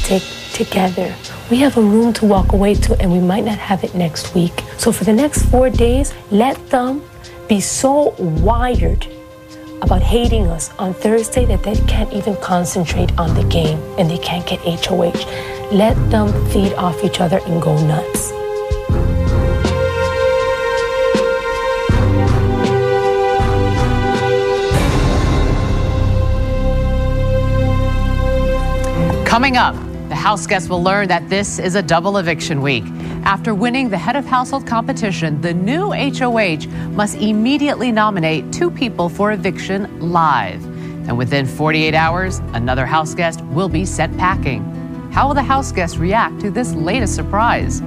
stick together. We have a room to walk away to, and we might not have it next week. So for the next 4 days, let them be so wired about hating us on Thursday that they can't even concentrate on the game and they can't get HOH. Let them feed off each other and go nuts. Coming up, the house guests will learn that this is a double eviction week. After winning the head of household competition, the new HOH must immediately nominate 2 people for eviction live. And within 48 hours, another house guest will be sent packing. How will the house guests react to this latest surprise?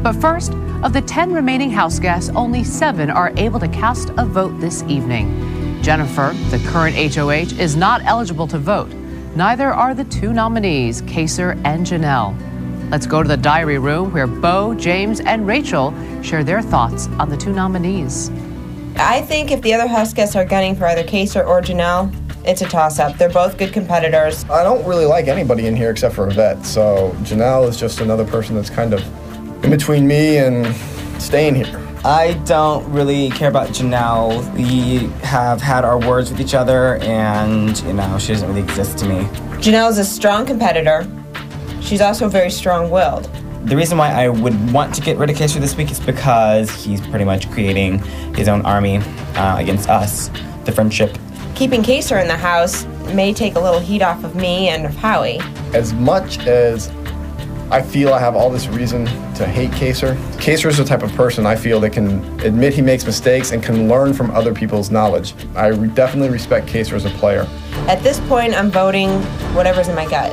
But first, of the 10 remaining house guests, only 7 are able to cast a vote this evening. Jennifer, the current HOH, is not eligible to vote. Neither are the 2 nominees, Kaser and Janelle. Let's go to the diary room where Bo, James, and Rachel share their thoughts on the 2 nominees. I think if the other house guests are gunning for either Kaser or Janelle, it's a toss-up. They're both good competitors. I don't really like anybody in here except for Yvette, so Janelle is just another person that's kind of in between me and staying here. I don't really care about Janelle. We have had our words with each other, and, she doesn't really exist to me. Janelle's a strong competitor. She's also very strong-willed. The reason why I would want to get rid of Kaser this week is because he's pretty much creating his own army against us, the friendship. Keeping Kaser in the house may take a little heat off of me and of Howie. As much as I feel I have all this reason to hate Kaser is the type of person I feel that can admit he makes mistakes and can learn from other people's knowledge. I definitely respect Kaser as a player. At this point, I'm voting whatever's in my gut.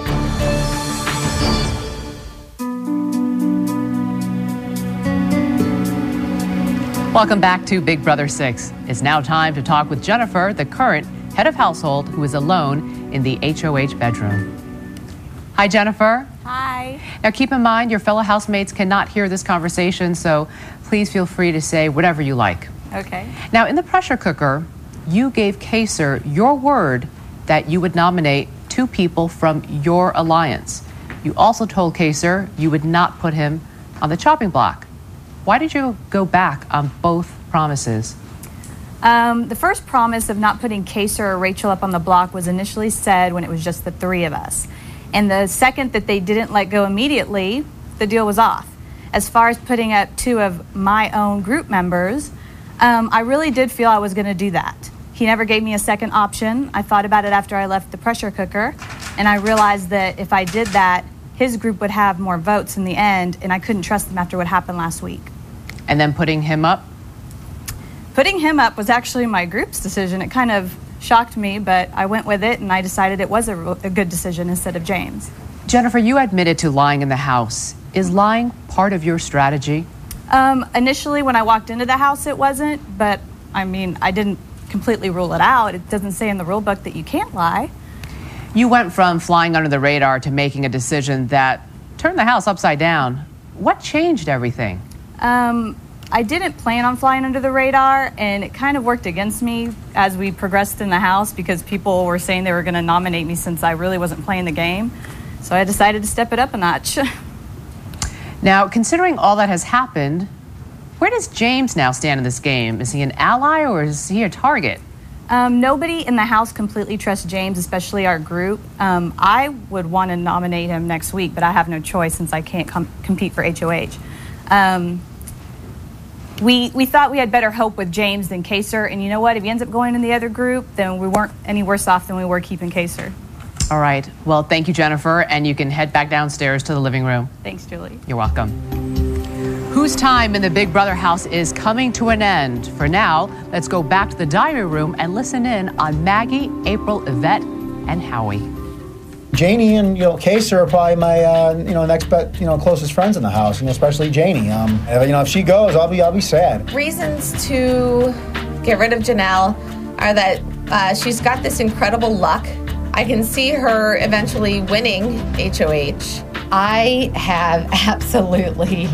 Welcome back to Big Brother 6. It's now time to talk with Jennifer, the current head of household, who is alone in the HOH bedroom. Hi, Jennifer. Hi. Now, keep in mind, your fellow housemates cannot hear this conversation, so please feel free to say whatever you like. Okay. Now, in the pressure cooker, you gave Kaser your word that you would nominate 2 people from your alliance. You also told Kaser you would not put him on the chopping block. Why did you go back on both promises? The first promise of not putting Kaser or Rachel up on the block was initially said when it was just the 3 of us. And the second that they didn't let go immediately, the deal was off. As far as putting up 2 of my own group members, I really did feel I was going to do that. He never gave me a second option. I thought about it after I left the pressure cooker, and I realized that if I did that, his group would have more votes in the end, and I couldn't trust them after what happened last week. And then putting him up? Putting him up was actually my group's decision. It kind of shocked me, but I went with it, and I decided it was a good decision instead of James. Jennifer, you admitted to lying in the house. Is lying part of your strategy? Initially, when I walked into the house, it wasn't, but I didn't completely rule it out. It doesn't say in the rule book that you can't lie. You went from flying under the radar to making a decision that turned the house upside down. What changed everything? I didn't plan on flying under the radar, and it kind of worked against me as we progressed in the house because people were saying they were going to nominate me since I really wasn't playing the game. So I decided to step it up a notch. Now, considering all that has happened, where does James now stand in this game? Is he an ally or is he a target? Nobody in the house completely trusts James, especially our group. I would want to nominate him next week, but I have no choice since I can't compete for HOH. We thought we had better hope with James than Kaser, and you know what? If he ends up going in the other group, then we weren't any worse off than we were keeping Kaser. All right. Well, thank you, Jennifer, and you can head back downstairs to the living room. Thanks, Julie. You're welcome. Whose time in the Big Brother house is coming to an end? For now, let's go back to the diary room and listen in on Maggie, April, Yvette, and Howie. Janie and Kaser are probably my next closest friends in the house, especially Janie. If she goes, I'll be sad. Reasons to get rid of Janelle are that she's got this incredible luck. I can see her eventually winning HOH. I have absolutely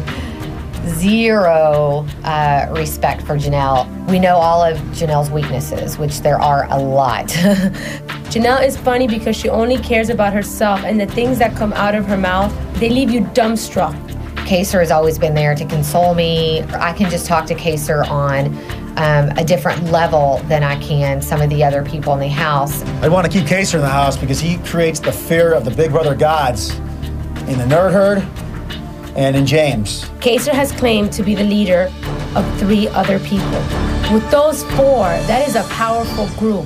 zero respect for Janelle. We know all of Janelle's weaknesses, which there are a lot. Janelle is funny because she only cares about herself, and the things that come out of her mouth, they leave you dumbstruck. Kaser has always been there to console me. I can just talk to Kaser on a different level than I can some of the other people in the house. I want to keep Kaser in the house because he creates the fear of the Big Brother gods in the Nerd Herd and in James. Kaser has claimed to be the leader of 3 other people. With those 4, that is a powerful group.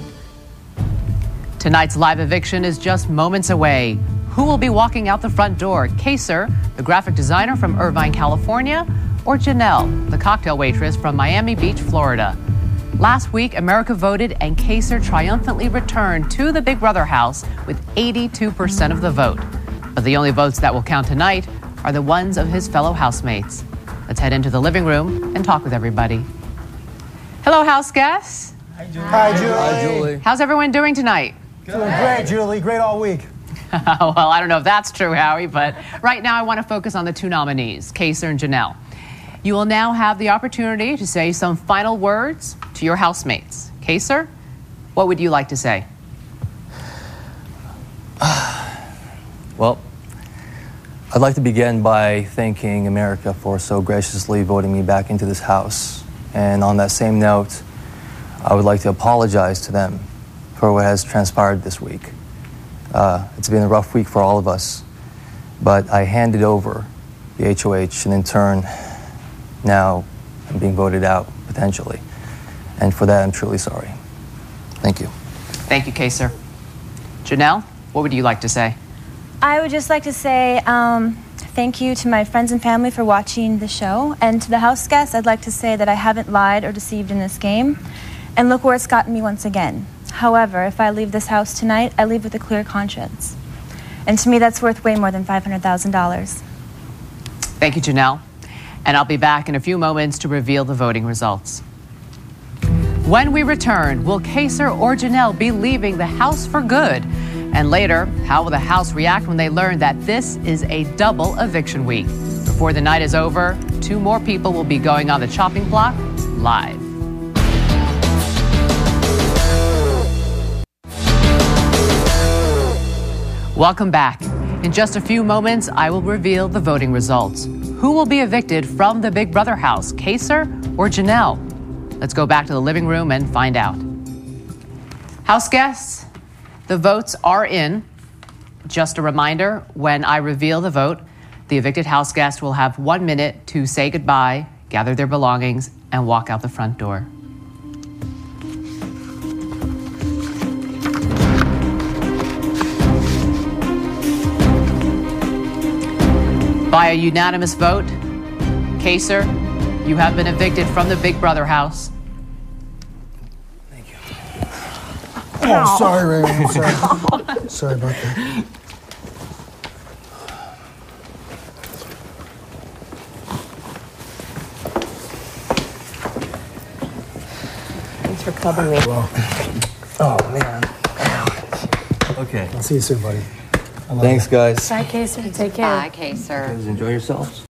Tonight's live eviction is just moments away. Who will be walking out the front door? Kaser, the graphic designer from Irvine, California, or Janelle, the cocktail waitress from Miami Beach, Florida? Last week, America voted, and Kaser triumphantly returned to the Big Brother house with 82% of the vote. But the only votes that will count tonight are the ones of his fellow housemates. Let's head into the living room and talk with everybody. Hello, house guests. Hi, Julie. Hi, Julie. How's everyone doing tonight? Doing great, Julie. Great all week. Well, I don't know if that's true, Howie, but right now I want to focus on the 2 nominees, Kaser and Janelle. You will now have the opportunity to say some final words to your housemates. Kaser, what would you like to say? Well, I'd like to begin by thanking America for so graciously voting me back into this house. And on that same note, I would like to apologize to them for what has transpired this week. It's been a rough week for all of us, but I handed over the HOH, and in turn, now I'm being voted out, potentially. And for that, I'm truly sorry. Thank you. Thank you, Kaser. Janelle, what would you like to say? I would just like to say thank you to my friends and family for watching the show, and to the house guests, I'd like to say that I haven't lied or deceived in this game, and look where it's gotten me once again. However, if I leave this house tonight, I leave with a clear conscience. And to me, that's worth way more than $500,000. Thank you, Janelle. And I'll be back in a few moments to reveal the voting results. When we return, will Kaser or Janelle be leaving the house for good? And later, how will the house react when they learn that this is a double eviction week? Before the night is over, 2 more people will be going on the chopping block live. Welcome back. In just a few moments, I will reveal the voting results. Who will be evicted from the Big Brother house, Kaser or Janelle? Let's go back to the living room and find out. House guests, the votes are in. Just a reminder, when I reveal the vote, the evicted house guest will have 1 minute to say goodbye, gather their belongings, and walk out the front door. By a unanimous vote, Kaser, you have been evicted from the Big Brother house. Thank you. Oh, sorry, Raymond. Sorry. Sorry about that. Thanks for clubbing me. Well, Oh, man. Okay. I'll see you soon, buddy. Thanks, guys. Bye, Kaser. Take care. Bye, Kaser. Guys, enjoy yourselves.